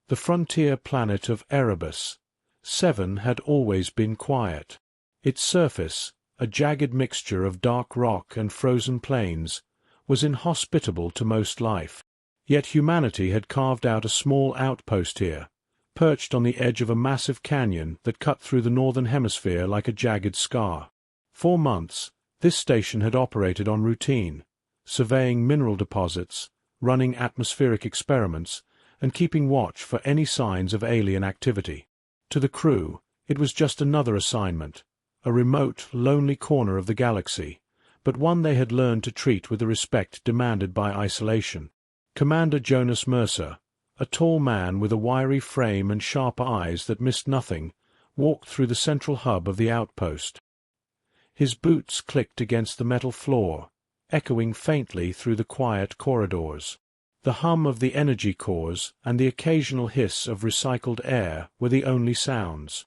The frontier planet of Erebus 7 had always been quiet. Its surface, a jagged mixture of dark rock and frozen plains, was inhospitable to most life. Yet humanity had carved out a small outpost here, perched on the edge of a massive canyon that cut through the northern hemisphere like a jagged scar. For months, this station had operated on routine, surveying mineral deposits, running atmospheric experiments, and keeping watch for any signs of alien activity. To the crew, it was just another assignment, a remote, lonely corner of the galaxy, but one they had learned to treat with the respect demanded by isolation. Commander Jonas Mercer, a tall man with a wiry frame and sharp eyes that missed nothing, walked through the central hub of the outpost. His boots clicked against the metal floor, echoing faintly through the quiet corridors. The hum of the energy cores and the occasional hiss of recycled air were the only sounds.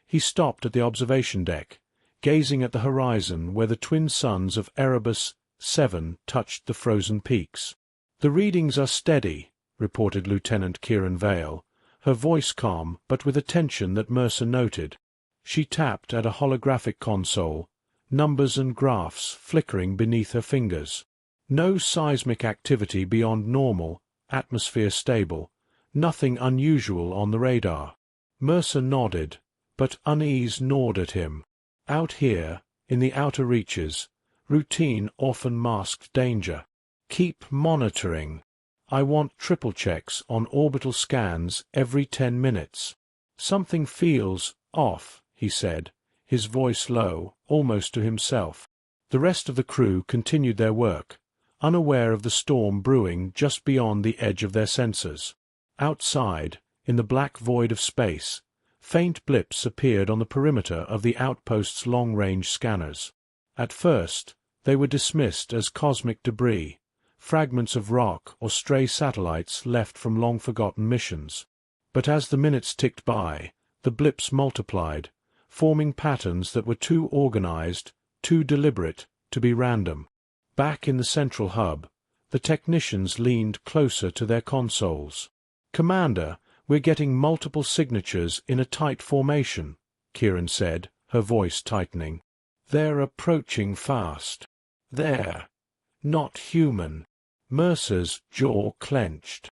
He stopped at the observation deck, gazing at the horizon where the twin suns of Erebus 7 touched the frozen peaks. "The readings are steady," reported Lieutenant Kieran Vale, her voice calm but with a tension that Mercer noted. She tapped at a holographic console, numbers and graphs flickering beneath her fingers. No seismic activity beyond normal, atmosphere stable, nothing unusual on the radar. Mercer nodded, but unease gnawed at him. Out here, in the outer reaches, routine often masked danger. "Keep monitoring. I want triple checks on orbital scans every 10 minutes. Something feels off," he said, his voice low, almost to himself. The rest of the crew continued their work, unaware of the storm brewing just beyond the edge of their sensors. Outside, in the black void of space, faint blips appeared on the perimeter of the outpost's long-range scanners. At first, they were dismissed as cosmic debris, fragments of rock or stray satellites left from long-forgotten missions. But as the minutes ticked by, the blips multiplied, forming patterns that were too organized, too deliberate, to be random. Back in the central hub, the technicians leaned closer to their consoles. "Commander, we're getting multiple signatures in a tight formation," Kieran said, her voice tightening. "They're approaching fast. They're not human." Mercer's jaw clenched.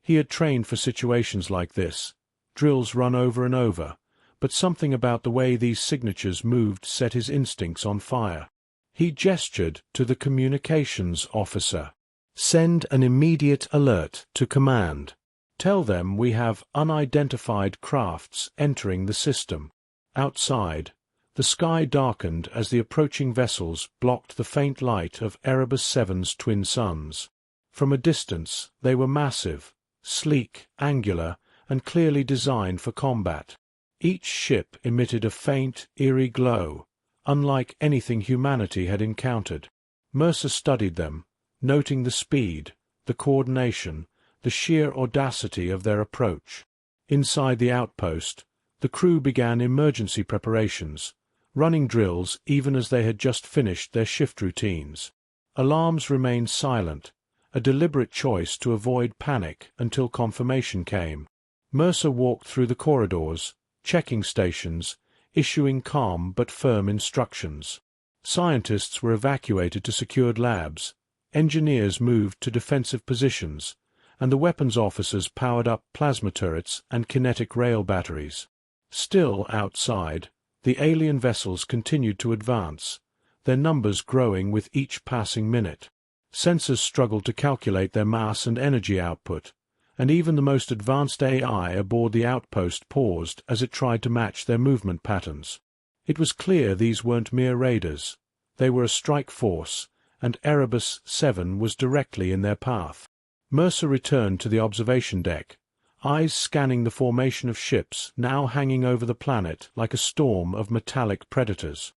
He had trained for situations like this, drills run over and over, but something about the way these signatures moved set his instincts on fire. He gestured to the communications officer. "Send an immediate alert to command. Tell them we have unidentified crafts entering the system." Outside, the sky darkened as the approaching vessels blocked the faint light of Erebus 7's twin suns. From a distance, they were massive, sleek, angular, and clearly designed for combat. Each ship emitted a faint, eerie glow, unlike anything humanity had encountered. Mercer studied them, noting the speed, the coordination, the sheer audacity of their approach. Inside the outpost, the crew began emergency preparations, running drills even as they had just finished their shift routines. Alarms remained silent, a deliberate choice to avoid panic until confirmation came. Mercer walked through the corridors, checking stations, issuing calm but firm instructions. Scientists were evacuated to secured labs, engineers moved to defensive positions, and the weapons officers powered up plasma turrets and kinetic rail batteries. Still outside, the alien vessels continued to advance, their numbers growing with each passing minute. Sensors struggled to calculate their mass and energy output, and even the most advanced AI aboard the outpost paused as it tried to match their movement patterns. It was clear these weren't mere raiders. They were a strike force, and Erebus 7 was directly in their path. Mercer returned to the observation deck, eyes scanning the formation of ships now hanging over the planet like a storm of metallic predators.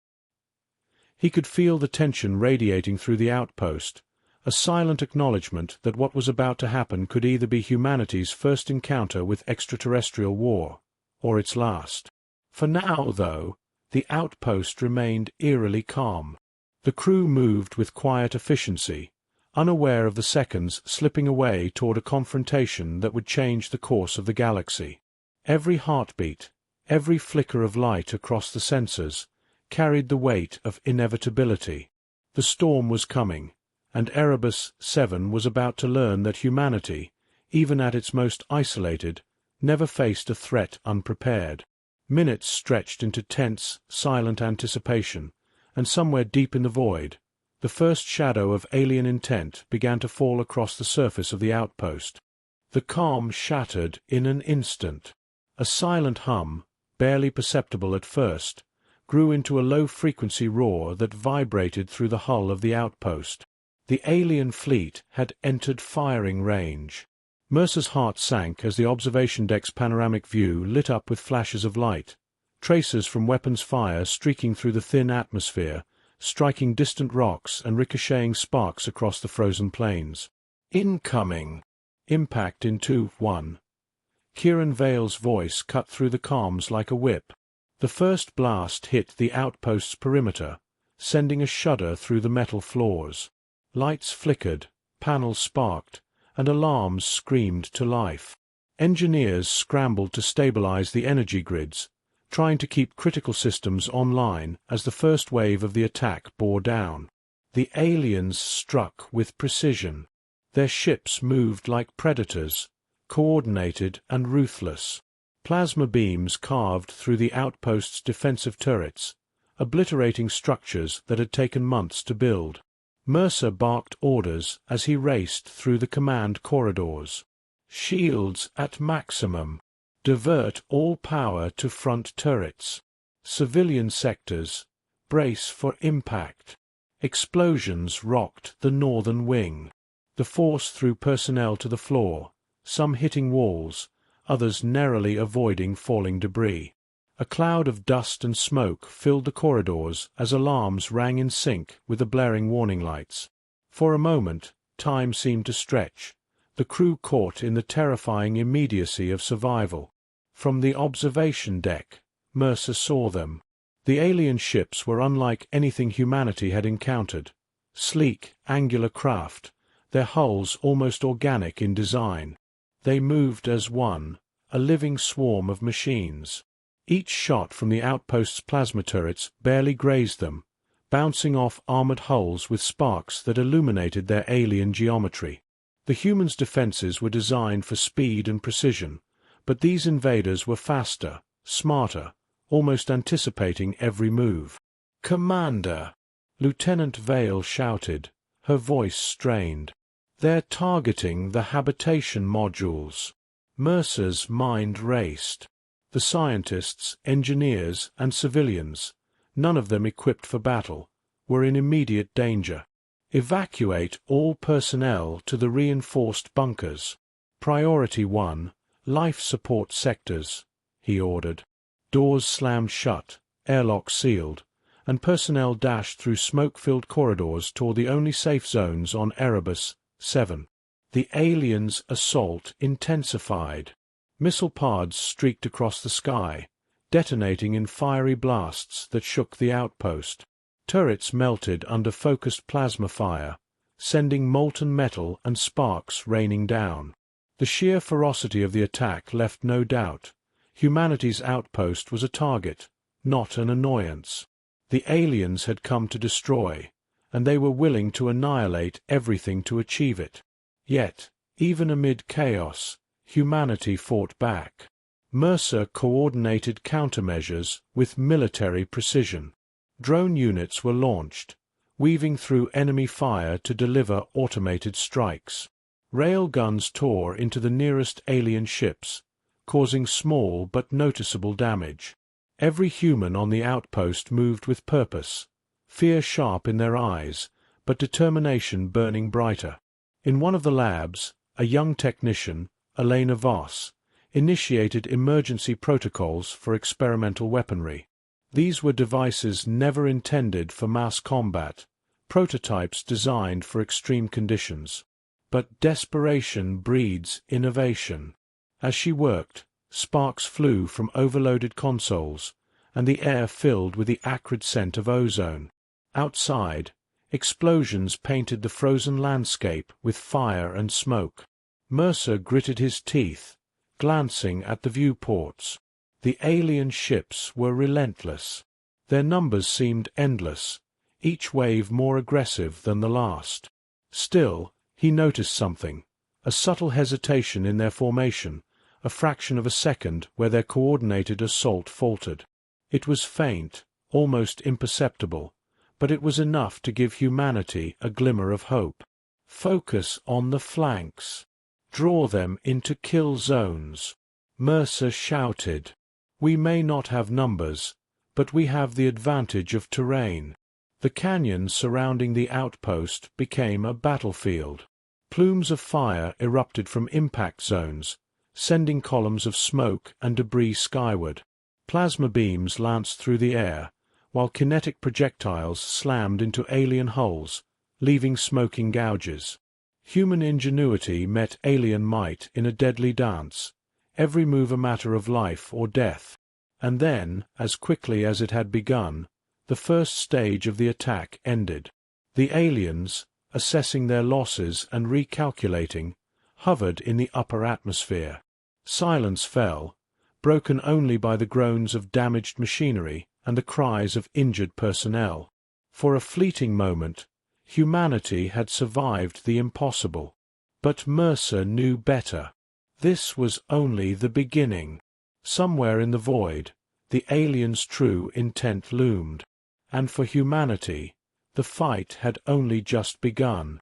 He could feel the tension radiating through the outpost, a silent acknowledgement that what was about to happen could either be humanity's first encounter with extraterrestrial war, or its last. For now, though, the outpost remained eerily calm. The crew moved with quiet efficiency, unaware of the seconds slipping away toward a confrontation that would change the course of the galaxy. Every heartbeat, every flicker of light across the sensors, carried the weight of inevitability. The storm was coming, and Erebus 7 was about to learn that humanity, even at its most isolated, never faced a threat unprepared. Minutes stretched into tense, silent anticipation, and somewhere deep in the void, the first shadow of alien intent began to fall across the surface of the outpost. The calm shattered in an instant. A silent hum, barely perceptible at first, grew into a low-frequency roar that vibrated through the hull of the outpost. The alien fleet had entered firing range. Mercer's heart sank as the observation deck's panoramic view lit up with flashes of light, tracers from weapons fire streaking through the thin atmosphere, striking distant rocks and ricocheting sparks across the frozen plains. Incoming! Impact in 2-1. Kieran Vale's voice cut through the calms like a whip. The first blast hit the outpost's perimeter, sending a shudder through the metal floors. Lights flickered, panels sparked, and alarms screamed to life. Engineers scrambled to stabilize the energy grids, trying to keep critical systems online as the first wave of the attack bore down. The aliens struck with precision. Their ships moved like predators, coordinated and ruthless. Plasma beams carved through the outpost's defensive turrets, obliterating structures that had taken months to build. Mercer barked orders as he raced through the command corridors. Shields at maximum. Divert all power to front turrets. Civilian sectors, brace for impact. Explosions rocked the northern wing. The force threw personnel to the floor, some hitting walls, others narrowly avoiding falling debris. A cloud of dust and smoke filled the corridors as alarms rang in sync with the blaring warning lights. For a moment, time seemed to stretch, the crew caught in the terrifying immediacy of survival. From the observation deck, Mercer saw them. The alien ships were unlike anything humanity had encountered. Sleek, angular craft, their hulls almost organic in design. They moved as one, a living swarm of machines. Each shot from the outpost's plasma turrets barely grazed them, bouncing off armored hulls with sparks that illuminated their alien geometry. The humans' defenses were designed for speed and precision, but these invaders were faster, smarter, almost anticipating every move. "Commander!" Lieutenant Vale shouted, her voice strained. "They're targeting the habitation modules." Mercer's mind raced. The scientists, engineers, and civilians, none of them equipped for battle, were in immediate danger. "Evacuate all personnel to the reinforced bunkers. Priority 1, life support sectors," he ordered. Doors slammed shut, airlocks sealed, and personnel dashed through smoke-filled corridors toward the only safe zones on Erebus 7. The aliens' assault intensified. Missile pods streaked across the sky, detonating in fiery blasts that shook the outpost. Turrets melted under focused plasma fire, sending molten metal and sparks raining down. The sheer ferocity of the attack left no doubt. Humanity's outpost was a target, not an annoyance. The aliens had come to destroy, and they were willing to annihilate everything to achieve it. Yet, even amid chaos, humanity fought back. Mercer coordinated countermeasures with military precision. Drone units were launched, weaving through enemy fire to deliver automated strikes. Rail guns tore into the nearest alien ships, causing small but noticeable damage. Every human on the outpost moved with purpose, fear sharp in their eyes, but determination burning brighter. In one of the labs, a young technician, Elena Voss, initiated emergency protocols for experimental weaponry. These were devices never intended for mass combat, prototypes designed for extreme conditions. But desperation breeds innovation. As she worked, sparks flew from overloaded consoles, and the air filled with the acrid scent of ozone. Outside, Explosions painted the frozen landscape with fire and smoke. Mercer gritted his teeth, glancing at the viewports. The alien ships were relentless. Their numbers seemed endless, each wave more aggressive than the last. Still, he noticed something, a subtle hesitation in their formation, a fraction of a second where their coordinated assault faltered. It was faint, almost imperceptible, but it was enough to give humanity a glimmer of hope. Focus on the flanks. Draw them into kill zones. Mercer shouted. We may not have numbers, but we have the advantage of terrain. The canyon surrounding the outpost became a battlefield. Plumes of fire erupted from impact zones, sending columns of smoke and debris skyward. Plasma beams lanced through the air, while kinetic projectiles slammed into alien hulls, leaving smoking gouges. Human ingenuity met alien might in a deadly dance, every move a matter of life or death. And then, as quickly as it had begun, the first stage of the attack ended. The aliens, assessing their losses and recalculating, hovered in the upper atmosphere. Silence fell, broken only by the groans of damaged machinery and the cries of injured personnel. For a fleeting moment, humanity had survived the impossible. But Mercer knew better. This was only the beginning. Somewhere in the void, the aliens' true intent loomed. And for humanity, the fight had only just begun.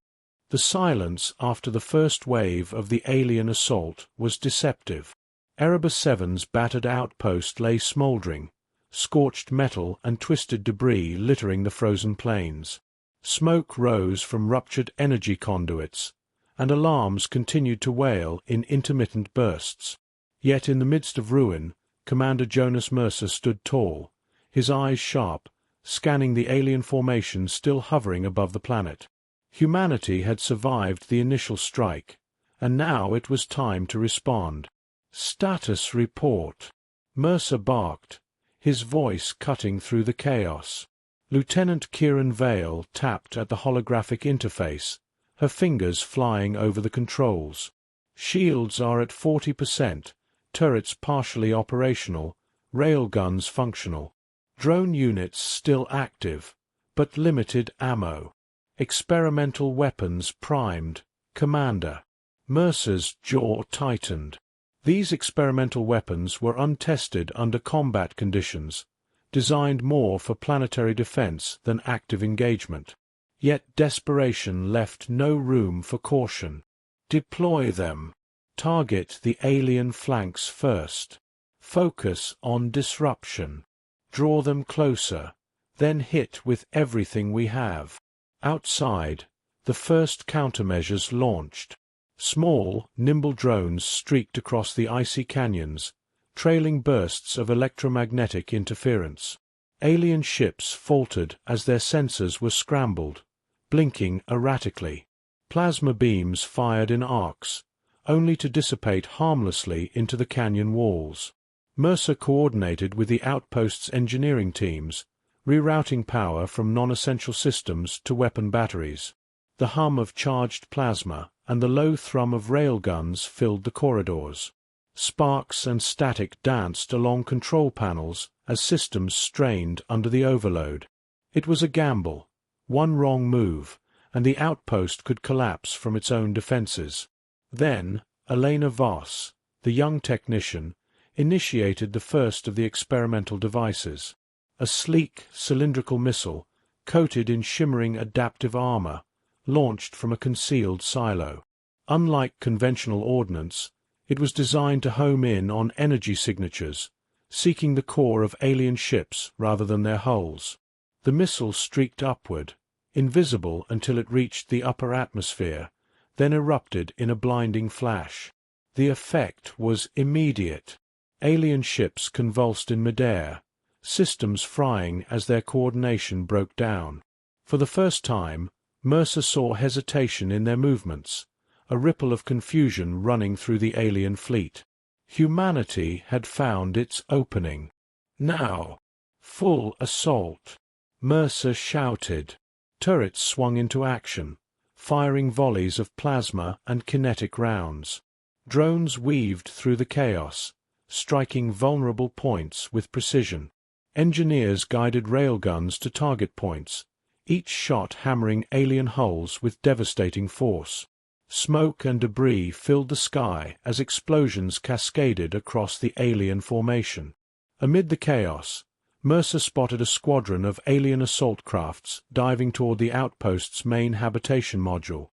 The silence after the first wave of the alien assault was deceptive. Erebus 7's battered outpost lay smoldering, scorched metal and twisted debris littering the frozen plains. Smoke rose from ruptured energy conduits, and alarms continued to wail in intermittent bursts. Yet in the midst of ruin, Commander Jonas Mercer stood tall, his eyes sharp, scanning the alien formation still hovering above the planet. Humanity had survived the initial strike, and now it was time to respond. Status report. Mercer barked, his voice cutting through the chaos. Lieutenant Kieran Vale tapped at the holographic interface, her fingers flying over the controls. Shields are at 40%, turrets partially operational, railguns functional. Drone units still active, but limited ammo. Experimental weapons primed. Commander. Mercer's jaw tightened. These experimental weapons were untested under combat conditions, designed more for planetary defense than active engagement. Yet desperation left no room for caution. Deploy them. Target the alien flanks first. Focus on disruption. Draw them closer, then hit with everything we have. Outside, the first countermeasures launched. Small, nimble drones streaked across the icy canyons, trailing bursts of electromagnetic interference. Alien ships faltered as their sensors were scrambled, blinking erratically. Plasma beams fired in arcs, only to dissipate harmlessly into the canyon walls. Mercer coordinated with the outpost's engineering teams, rerouting power from non-essential systems to weapon batteries. The hum of charged plasma and the low thrum of railguns filled the corridors. Sparks and static danced along control panels as systems strained under the overload. It was a gamble. One wrong move, and the outpost could collapse from its own defenses. Then, Elena Voss, the young technician, initiated the first of the experimental devices. A sleek, cylindrical missile, coated in shimmering adaptive armor, launched from a concealed silo. Unlike conventional ordnance, it was designed to home in on energy signatures, seeking the core of alien ships rather than their hulls. The missile streaked upward, invisible until it reached the upper atmosphere, then erupted in a blinding flash. The effect was immediate. Alien ships convulsed in midair, systems frying as their coordination broke down. For the first time, Mercer saw hesitation in their movements, a ripple of confusion running through the alien fleet. Humanity had found its opening. Now, full assault. Mercer shouted. Turrets swung into action, firing volleys of plasma and kinetic rounds. Drones weaved through the chaos, striking vulnerable points with precision. Engineers guided railguns to target points, each shot hammering alien hulls with devastating force. Smoke and debris filled the sky as explosions cascaded across the alien formation. Amid the chaos, Mercer spotted a squadron of alien assault crafts diving toward the outpost's main habitation module.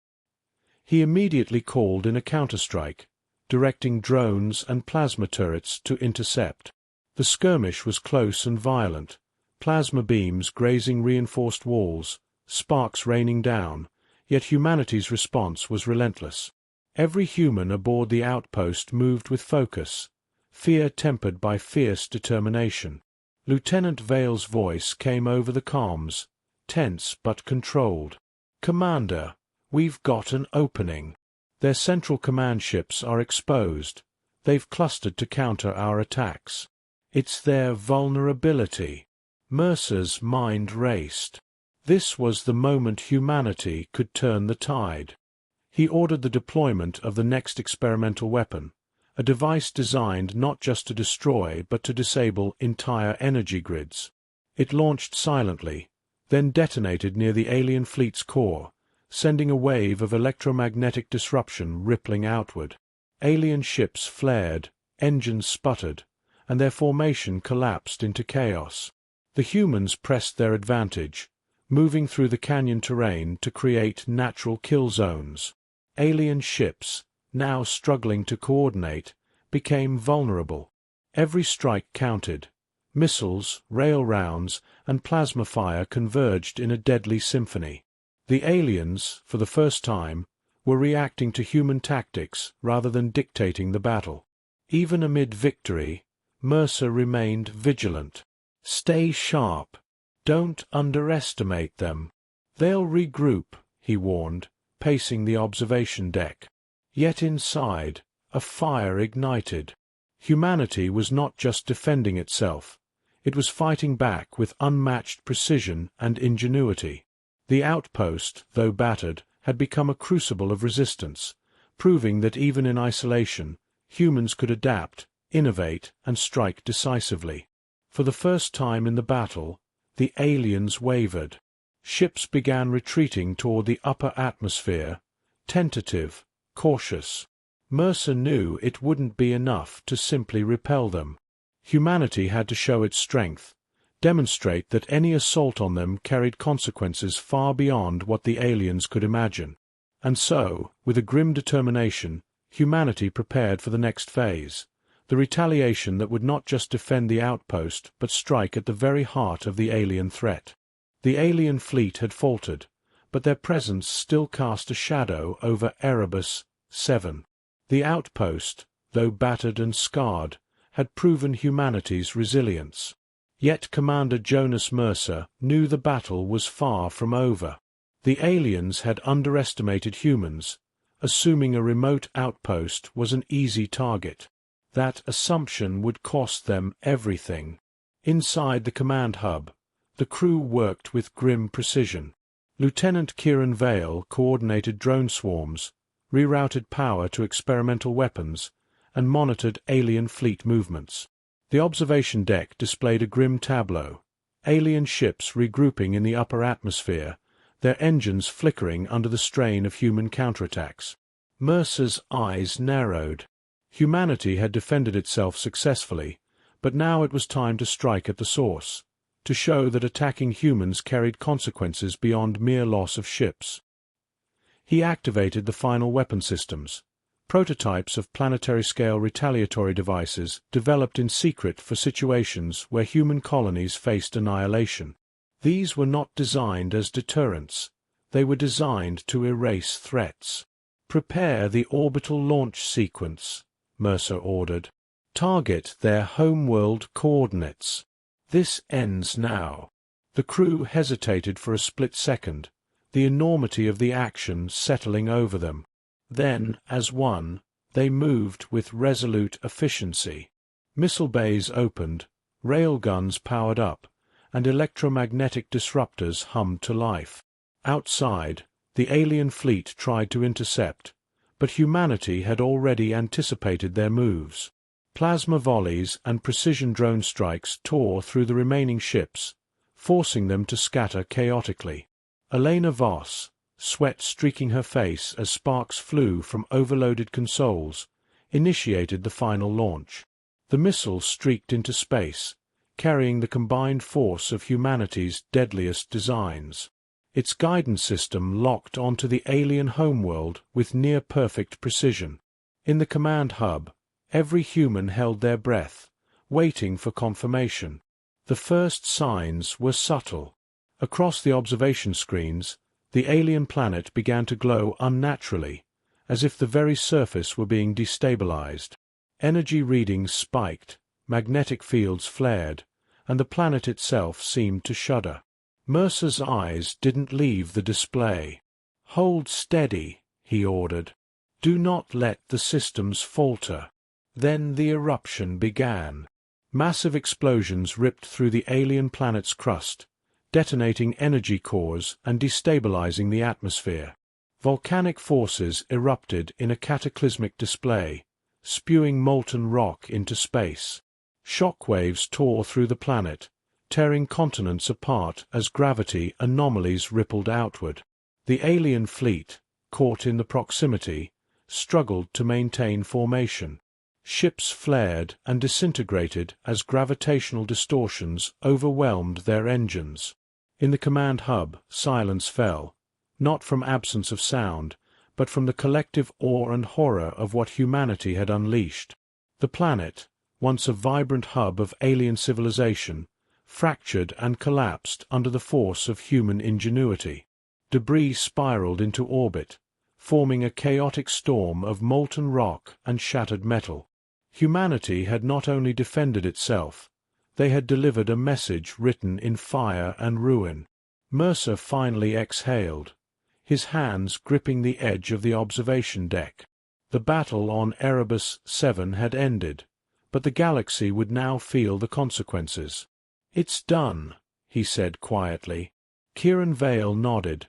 He immediately called in a counterstrike, directing drones and plasma turrets to intercept. The skirmish was close and violent, plasma beams grazing reinforced walls, sparks raining down, yet humanity's response was relentless. Every human aboard the outpost moved with focus, fear tempered by fierce determination. Lieutenant Vale's voice came over the comms, tense but controlled. "Commander, we've got an opening. Their central command ships are exposed. They've clustered to counter our attacks. It's their vulnerability." Mercer's mind raced. This was the moment humanity could turn the tide. He ordered the deployment of the next experimental weapon, a device designed not just to destroy but to disable entire energy grids. It launched silently, then detonated near the alien fleet's core, sending a wave of electromagnetic disruption rippling outward. Alien ships flared, engines sputtered, and their formation collapsed into chaos. The humans pressed their advantage, moving through the canyon terrain to create natural kill zones. Alien ships, now struggling to coordinate, became vulnerable. Every strike counted. Missiles, rail rounds, and plasma fire converged in a deadly symphony. The aliens, for the first time, were reacting to human tactics rather than dictating the battle. Even amid victory, Mercer remained vigilant. "Stay sharp. Don't underestimate them. They'll regroup," he warned, pacing the observation deck. Yet inside, a fire ignited. Humanity was not just defending itself. It was fighting back with unmatched precision and ingenuity. The outpost, though battered, had become a crucible of resistance, proving that even in isolation, humans could adapt, innovate, and strike decisively. For the first time in the battle, the aliens wavered. Ships began retreating toward the upper atmosphere, tentative, cautious. Mercer knew it wouldn't be enough to simply repel them. Humanity had to show its strength, demonstrate that any assault on them carried consequences far beyond what the aliens could imagine. And so, with a grim determination, humanity prepared for the next phase, the retaliation that would not just defend the outpost but strike at the very heart of the alien threat. The alien fleet had faltered, but their presence still cast a shadow over Erebus 7. The outpost, though battered and scarred, had proven humanity's resilience. Yet Commander Jonas Mercer knew the battle was far from over. The aliens had underestimated humans, assuming a remote outpost was an easy target. That assumption would cost them everything. Inside the command hub, the crew worked with grim precision. Lieutenant Kieran Vale coordinated drone swarms, rerouted power to experimental weapons, and monitored alien fleet movements. The observation deck displayed a grim tableau, alien ships regrouping in the upper atmosphere, their engines flickering under the strain of human counterattacks. Mercer's eyes narrowed. Humanity had defended itself successfully, but now it was time to strike at the source, to show that attacking humans carried consequences beyond mere loss of ships. He activated the final weapon systems, prototypes of planetary-scale retaliatory devices developed in secret for situations where human colonies faced annihilation. These were not designed as deterrents. They were designed to erase threats. "Prepare the orbital launch sequence," Mercer ordered. "Target their homeworld coordinates. This ends now." The crew hesitated for a split second, the enormity of the action settling over them. Then, as one, they moved with resolute efficiency. Missile bays opened, rail guns powered up, and electromagnetic disruptors hummed to life. Outside, the alien fleet tried to intercept, but humanity had already anticipated their moves. Plasma volleys and precision drone strikes tore through the remaining ships, forcing them to scatter chaotically. Elena Voss, sweat streaking her face as sparks flew from overloaded consoles, initiated the final launch. The missile streaked into space, carrying the combined force of humanity's deadliest designs. Its guidance system locked onto the alien homeworld with near-perfect precision. In the command hub, every human held their breath, waiting for confirmation. The first signs were subtle. Across the observation screens, the alien planet began to glow unnaturally, as if the very surface were being destabilized. Energy readings spiked, magnetic fields flared, and the planet itself seemed to shudder. Mercer's eyes didn't leave the display. "Hold steady," he ordered. "Do not let the systems falter." Then the eruption began. Massive explosions ripped through the alien planet's crust, detonating energy cores and destabilizing the atmosphere. Volcanic forces erupted in a cataclysmic display, spewing molten rock into space. Shockwaves tore through the planet, tearing continents apart as gravity anomalies rippled outward. The alien fleet, caught in the proximity, struggled to maintain formation. Ships flared and disintegrated as gravitational distortions overwhelmed their engines. In the command hub, silence fell, not from absence of sound, but from the collective awe and horror of what humanity had unleashed. The planet, once a vibrant hub of alien civilization, fractured and collapsed under the force of human ingenuity. Debris spiraled into orbit, forming a chaotic storm of molten rock and shattered metal. Humanity had not only defended itself, they had delivered a message written in fire and ruin. Mercer finally exhaled, his hands gripping the edge of the observation deck. The battle on Erebus 7 had ended, but the galaxy would now feel the consequences. "It's done," he said quietly. Kieran Vale nodded,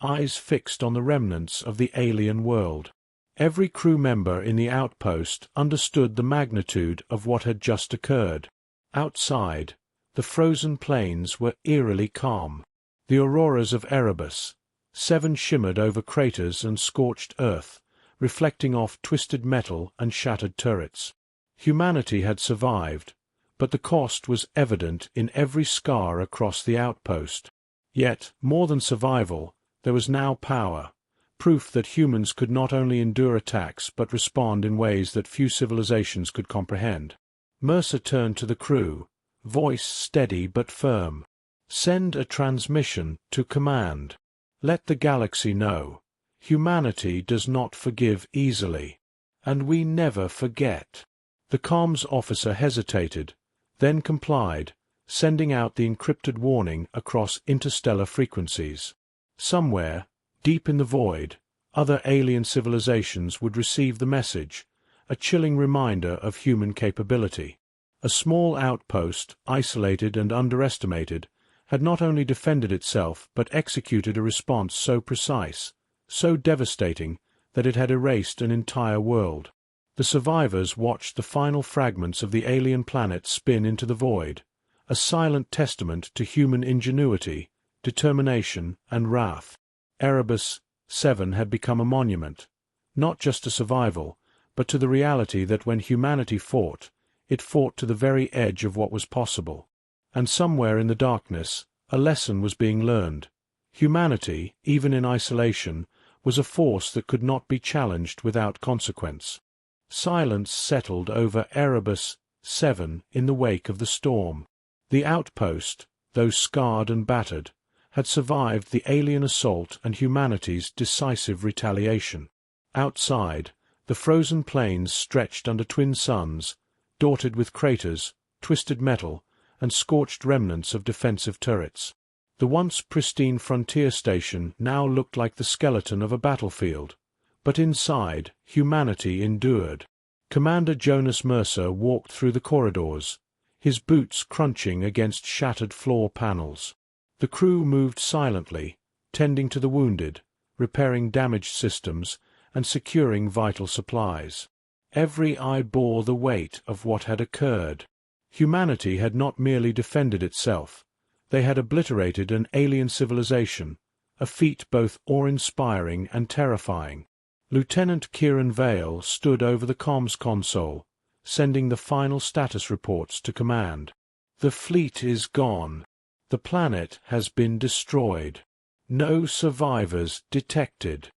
eyes fixed on the remnants of the alien world. Every crew member in the outpost understood the magnitude of what had just occurred. Outside, the frozen plains were eerily calm. The auroras of Erebus 7 shimmered over craters and scorched earth, reflecting off twisted metal and shattered turrets. Humanity had survived, but the cost was evident in every scar across the outpost. Yet, more than survival, there was now power. Proof that humans could not only endure attacks but respond in ways that few civilizations could comprehend. Mercer turned to the crew, voice steady but firm. "Send a transmission to command. Let the galaxy know. Humanity does not forgive easily. And we never forget." The comms officer hesitated, then complied, sending out the encrypted warning across interstellar frequencies. Somewhere, deep in the void, other alien civilizations would receive the message, a chilling reminder of human capability. A small outpost, isolated and underestimated, had not only defended itself but executed a response so precise, so devastating, that it had erased an entire world. The survivors watched the final fragments of the alien planet spin into the void, a silent testament to human ingenuity, determination, and wrath. Erebus 7 had become a monument, not just to survival, but to the reality that when humanity fought, it fought to the very edge of what was possible. And somewhere in the darkness, a lesson was being learned. Humanity, even in isolation, was a force that could not be challenged without consequence. Silence settled over Erebus 7 in the wake of the storm. The outpost, though scarred and battered, had survived the alien assault and humanity's decisive retaliation. Outside, the frozen plains stretched under twin suns, dotted with craters, twisted metal, and scorched remnants of defensive turrets. The once pristine frontier station now looked like the skeleton of a battlefield, but inside, humanity endured. Commander Jonas Mercer walked through the corridors, his boots crunching against shattered floor panels. The crew moved silently, tending to the wounded, repairing damaged systems, and securing vital supplies. Every eye bore the weight of what had occurred. Humanity had not merely defended itself. They had obliterated an alien civilization, a feat both awe-inspiring and terrifying. Lieutenant Kieran Vale stood over the comms console, sending the final status reports to command. The fleet is gone. The planet has been destroyed. No survivors detected.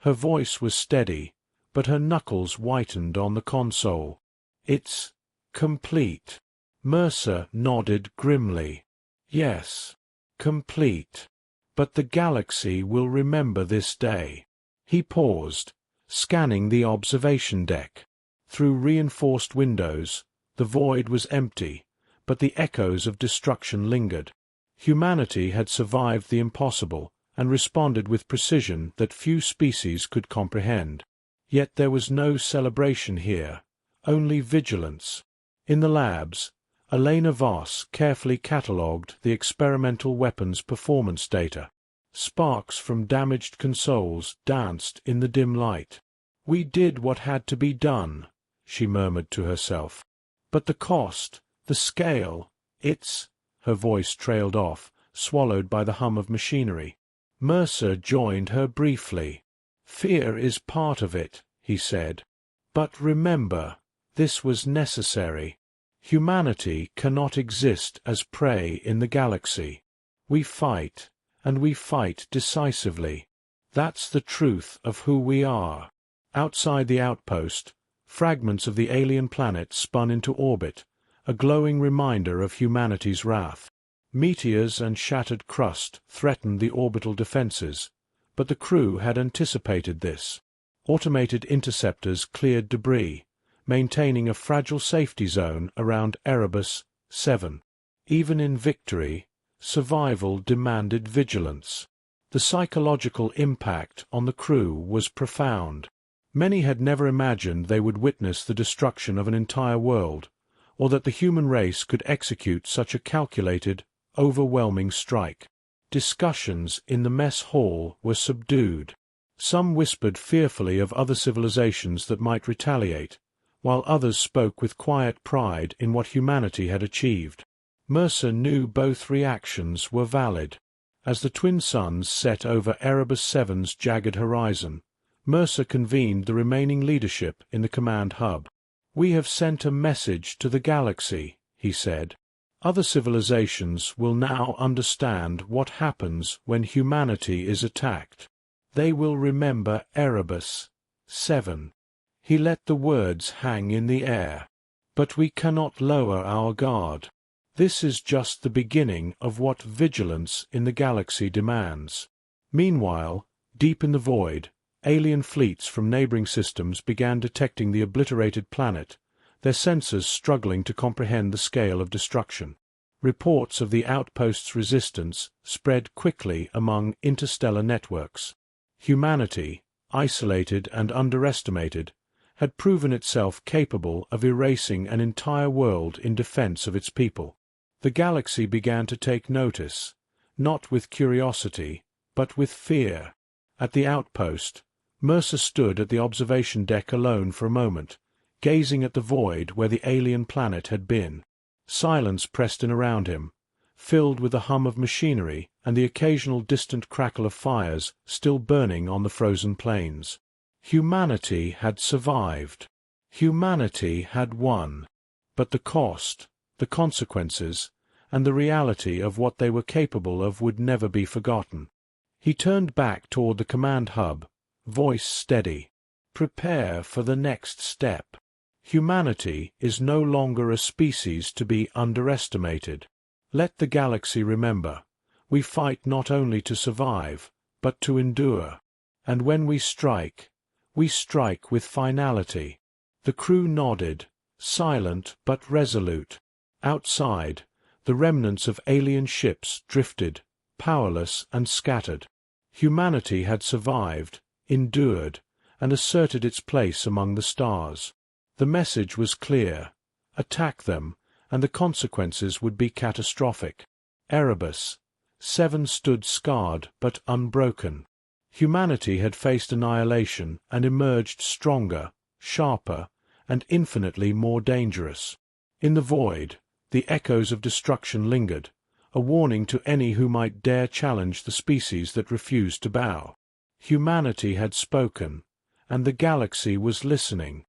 Her voice was steady, but her knuckles whitened on the console. It's complete. Mercer nodded grimly. Yes, complete. But the galaxy will remember this day. He paused, scanning the observation deck. Through reinforced windows, the void was empty, but the echoes of destruction lingered. Humanity had survived the impossible and responded with precision that few species could comprehend. Yet there was no celebration here, only vigilance. In the labs, Elena Voss carefully catalogued the experimental weapons performance data. Sparks from damaged consoles danced in the dim light. "We did what had to be done," she murmured to herself. "But the cost, the scale, it's—" Her voice trailed off, swallowed by the hum of machinery. Mercer joined her briefly. "Fear is part of it," he said. "But remember, this was necessary. Humanity cannot exist as prey in the galaxy. We fight, and we fight decisively. That's the truth of who we are." Outside the outpost, fragments of the alien planet spun into orbit, a glowing reminder of humanity's wrath. Meteors and shattered crust threatened the orbital defenses, but the crew had anticipated this. Automated interceptors cleared debris, maintaining a fragile safety zone around Erebus 7. Even in victory, survival demanded vigilance. The psychological impact on the crew was profound. Many had never imagined they would witness the destruction of an entire world, or that the human race could execute such a calculated, overwhelming strike. Discussions in the mess hall were subdued. Some whispered fearfully of other civilizations that might retaliate, while others spoke with quiet pride in what humanity had achieved. Mercer knew both reactions were valid. As the twin suns set over Erebus 7's jagged horizon, Mercer convened the remaining leadership in the command hub. "We have sent a message to the galaxy," he said. "Other civilizations will now understand what happens when humanity is attacked. They will remember Erebus 7. He let the words hang in the air. "But we cannot lower our guard. This is just the beginning of what vigilance in the galaxy demands." Meanwhile, deep in the void, alien fleets from neighboring systems began detecting the obliterated planet, their sensors struggling to comprehend the scale of destruction. Reports of the outpost's resistance spread quickly among interstellar networks. Humanity, isolated and underestimated, had proven itself capable of erasing an entire world in defense of its people. The galaxy began to take notice, not with curiosity, but with fear. At the outpost, Mercer stood at the observation deck alone for a moment, gazing at the void where the alien planet had been. Silence pressed in around him, filled with the hum of machinery and the occasional distant crackle of fires still burning on the frozen plains. Humanity had survived. Humanity had won. But the cost, the consequences, and the reality of what they were capable of would never be forgotten. He turned back toward the command hub, voice steady. "Prepare for the next step. Humanity is no longer a species to be underestimated. Let the galaxy remember, we fight not only to survive, but to endure. And when we strike with finality." The crew nodded, silent but resolute. Outside, the remnants of alien ships drifted, powerless and scattered. Humanity had survived, endured, and asserted its place among the stars. The message was clear: attack them, and the consequences would be catastrophic. Erebus, Seven stood scarred but unbroken. Humanity had faced annihilation and emerged stronger, sharper, and infinitely more dangerous. In the void, the echoes of destruction lingered, a warning to any who might dare challenge the species that refused to bow. Humanity had spoken, and the galaxy was listening,